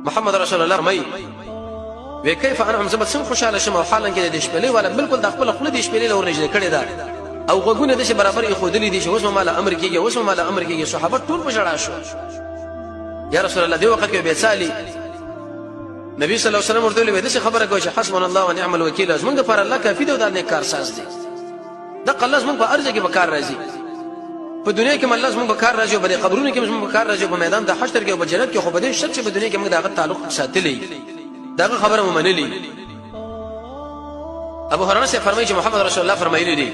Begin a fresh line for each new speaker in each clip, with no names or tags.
محمد رسول الله فرمایي وی کیف انعم زبد سم خوشاله شم او حالن کې د شپېلې ولا بالکل د خپل خپل د شپېلې لور نږدې کړی دا او غوګونه د شي برابر یې خودلې دي چې اوس مال امر کېږي اوس مال امر کېږي صحابه ټول په جړا شو یا رسول الله دی وخت کې به سالي نبی صلی الله علیه وسلم ورته ویل د خبره کوي چې حسبنا الله ونعم الوکیل زمونږ لپاره الله کافي دی او د نیک کار ساز دی د الله زمونږ په ارزه کې به کار راځي په دنیا کې الله زمونږ په کار راځي او په قبرونو کې زمونږ په کار راځي په میدان د حشر کې او په جنت کې خو به دې شرط چې په دنیا کې موږ دغه تعلق ساتلی دغه خبره مو منلې ابو هريره سے فرمایي چې محمد رسول الله فرمایلی دي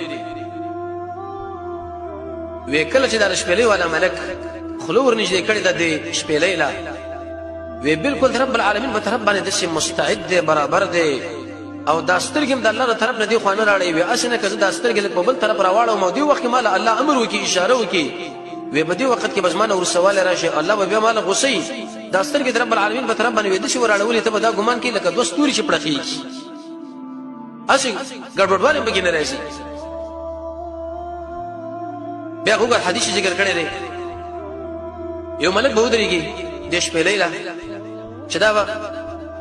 وکله چې د شپېلې والا ملک خلور نږدې کړی د شپېلې لا وی بالکل رب العالمین په طرف باندې د شي مستعد دی برابر دی او دا سترګم د الله تر طرف نه دی خو نه راړي وی اسنه کزه د سترګې په بل طرف راواړو مو دی وخت مال الله امر وکي اشاره وکي وی په دې وخت کې بزمانه ور سوال راشي الله به مال غصي دا سترګې رب العالمین په طرف باندې وی د شي وراړولې ته دا ګمان کې لکه دوه ستوري چې پړخي اسی ګډوډواله به کې نه راشي بیا وګور حدیث ذکر کړی دی یو ملک به ودرېږي د شپېلې لا چې دا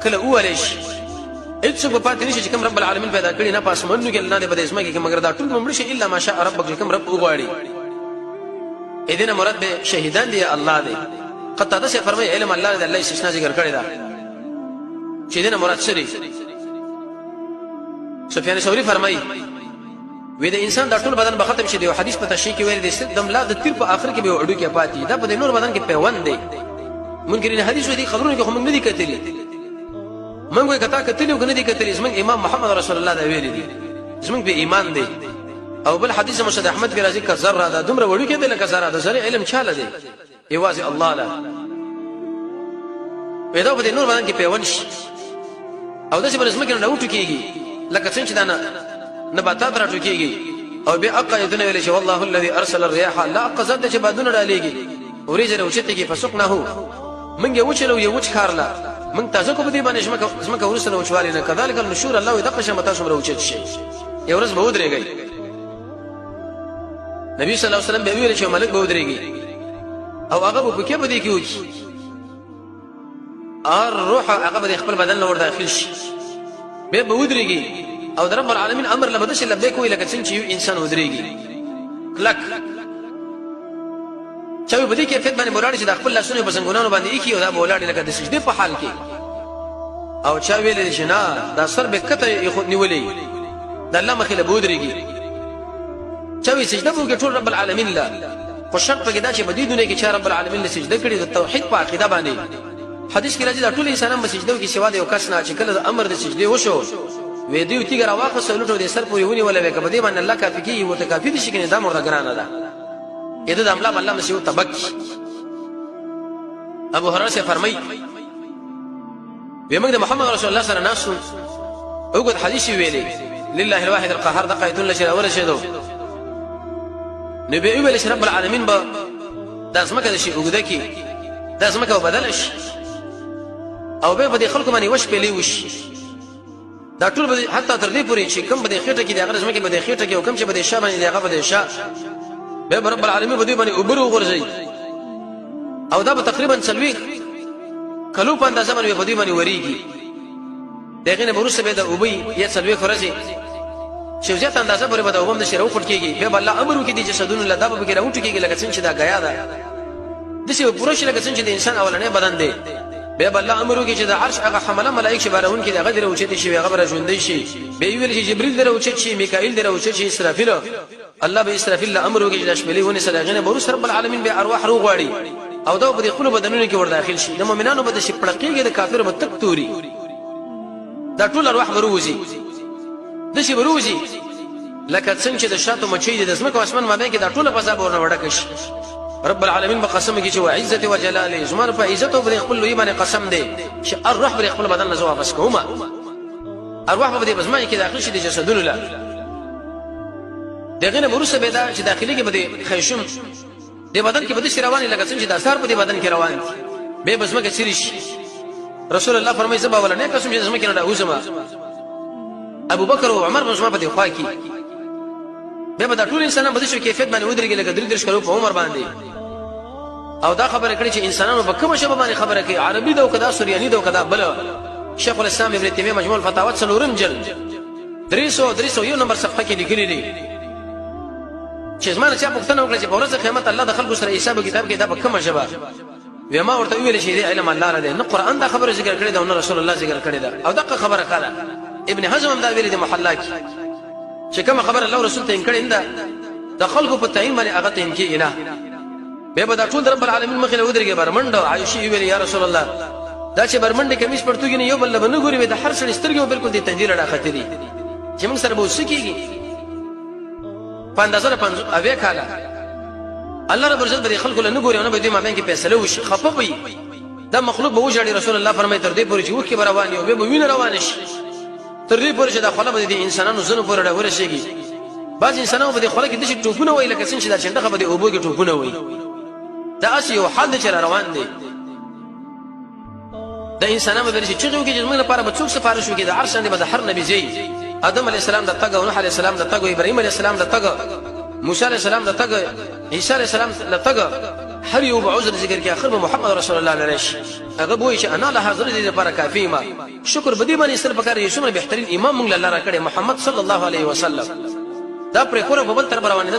کله اولش هیڅ په پاتې نشي چې کوم رب العالمین پیدا کړی نه پاسمنو کې الله دې په اسمه کې مگر دا ټول ممړي شي الا ماشاء ربک کوم رب وغواړي اذن مراد به شهیدان دی الله دی قطاده سے فرمای علم الله دې الله استثناء ذکر کړی دا چې دې مراد شری سفیان ثوری فرمای وې د انسان د ټول بدن به ختم شي دی حدیث په تشریح کې ویل دي ست دم لا د تیر په اخر کې به اډو کې پاتې دا په نور بدن کې پیوند دی منکرین حدیث دې خبرونه کې هم نه دي کتلي منګو کتا کتلي او نه دي کتلي زمون امام محمد رسول الله دا ویلي دي زمون په ایمان دی او بل حدیث مسعود احمد کې راځي ک ذره دا دومره وړو کې دی لکه ذره د زری علم چاله دی ایواز الله لا پیدا په نور باندې کې پیوند شي او داسې بل زمکه نه وټو کېږي لکه څنګه چې دا نباتات راټو کېږي او به اقا یذن ویل شي والله الذي ارسل الرياح لا قصد چې بادونه رالیږي وريجه وشتګي فسقناه منګه وچلو یو وچ خارلا من تاسو کو بدی باندې شمکه ورسره وچوالي نه کذالک النشور الله دغه شمه تاسو مروچت شي یو ورځ به ودرېږي نبی صلی الله علیه وسلم به ویل چې ملک به ودرېږي او هغه په کې بدی کې وکی الروح هغه به خپل بدن له ور داخل شي به ودرېږي او رب العالمین امر لبدش لبیک وی لکه څنګه چې انسان ودرېږي کلک چاوي بدی کې فت باندې مولاړي چې د خپل لاسونو په څنګهونو باندې یې او دا مولاړي لکه د سجده په حال کې او چا ویل چې نه دا سر به کته یې خود نیولې د الله مخې له بودريږي چاوي سجده وکړي ټول رب العالمین لا خو شرط پکې دا چې بدیدونه کې چې رب العالمین له سجده کړي د توحید په عقیده باندې حدیث کې راځي دا ټول انسانان په سجده کې سوا د یو کس نه چې کله د امر د سجده وشو وې دیو تیګر واخه سلوټو د سر پورې ونی ولا وکړه بدی باندې الله کافي کې یو ته کافي دي چې دا مرده ګرانه ده اذا د املا الله مسیو تبک ابو هريره سے فرمای بمجد محمد رسول الله صلی الله علیه وسلم اوجد حدیث ویلي لله الواحد القهار دقه يدل شيء ولا شيء دو نبي ویل رب العالمین با داسمکه د شي اوګده کی داسمکه بدلش او به د خلکو باندې وش پلی وش دا ټول به حتی تر دې پورې چې کوم به خېټه کې د هغه زمکه به خېټه کې او کوم چې به شابه د هغه به شا به رب العالمین به دې باندې اوبرو غورځي او دا به تقریبا سلوي کلو په اندازه باندې به دې باندې وریږي دغه نه ورسره به د اوبي یا سلوي خورځي چې زیات اندازه پورې به د اوبم د شروع خټ کېږي به الله امر وکړي د جسدونو لدا به کې راوټ کېږي لکه څنګه چې دا غیا ده د څه پوره شي لکه څنګه چې د انسان اولنې بدن دی به الله امر وکړي چې د عرش هغه حمله ملائک شبارون کې دغه درو چتي شي هغه راځوندې شي به ویل چې جبريل درو چت شي میکائیل درو چت شي اسرافیل الله به اسرافیل امر وکړي چې شپلې ونه سلاغنه بروس رب العالمین به ارواح روغ واړي او دا به خپل بدنونو کې ور داخل شي د مؤمنانو به د شپړقېږي د کافر به تک توري دا ټول ارواح وروزي د شي وروزي لکه څنګه چې د شاتو مچې د اسمکو اسمان مابین کې دا ټول په ځاب ورنه وډکش رب العالمین په قسم کې چې عزت او جلال زمانه په عزت او بل خپل لوی باندې قسم دی چې الروح بل خپل بدن نه واپس کومه ارواح په دې بزمای کې داخل شي د جسدونو لا دغه نه ورسره به دا چې داخلي کې به خیشم د بدن کې به رواني لکه څنګه چې د اثر په دې بدن کې روان به بزمه کې سریش رسول الله فرمایي زبا ولا نه قسم چې زمه کې نه اوسما ابو بکر او عمر بزمه په دې خوا کې به د ټول انسان په دې کیفیت باندې ودرېږي لکه درې درش کلو په عمر باندې او دا خبره کړي چې انسانانو په کومه ژبه باندې خبره کوي عربي دا او کدا سورياني دا او کدا بل شیخ الاسلام ابن تیمیه مجموع الفتاوی څلورم جلد 301 نمبر صفحه کې لیکلي دي چې زمانه چا پوښتنه وکړه چې په ورځ قیامت الله د خلکو سره حساب کتاب کې دا په کومه ژبه وما ورته ویل شي دې علم الله را دي نه قران دا خبره ذکر کړی دا او رسول الله ذکر کړی دا او دغه خبره کړه ابن حزم هم دا ویل دي محلا کې چې کومه خبره الله رسول ته انکړي دا د خلکو په تعین باندې هغه ته انکې نه به دا ټول رب العالمین مخې له ودرېږي برمنډ عائشہ ویل یا رسول الله دا چې برمنډ کمیس پړتوګي نه یو بل نه ګوري د هر څه سترګې بالکل دي تنجیل اړه خطرې چې موږ سره به وسکیږي پاندازره پنځه اوې کاله الله رب عزت به خلکو له نه ګوري او نه به دې ما باندې فیصله وشي خفوي دا مخلوق به وژړي رسول الله فرمایي تر دې پورې چې وکي روان یو به وینه روان شي تر دې پورې چې دا خپل به دي انسانانو زنه پورې ورشيږي بعض انسانانو به خپل کې د شي ټوپونه وای لکه څنګه چې دا چنده به او بوګي ټوپونه وای دا اسی یو حال چې روان دي د انسانانو به چې چغو کې چې موږ لپاره به څوک سفارش وکړي د عرش باندې به هر نبی زی آدم علی السلام د تګ او نوح علی السلام د تګ او ابراهیم علی السلام د تګ موسی علیہ السلام د تګ عیسی علیہ السلام د تګ هر یو به عذر ذکر کې اخر محمد رسول الله علیه هغه وایي چې انا له حاضر دي لپاره کافی ما شکر بدی باندې سر پکاره یې څومره بهترین امام موږ الله را کړی محمد صلی الله علیه وسلم دا پر کور په بل تر روانه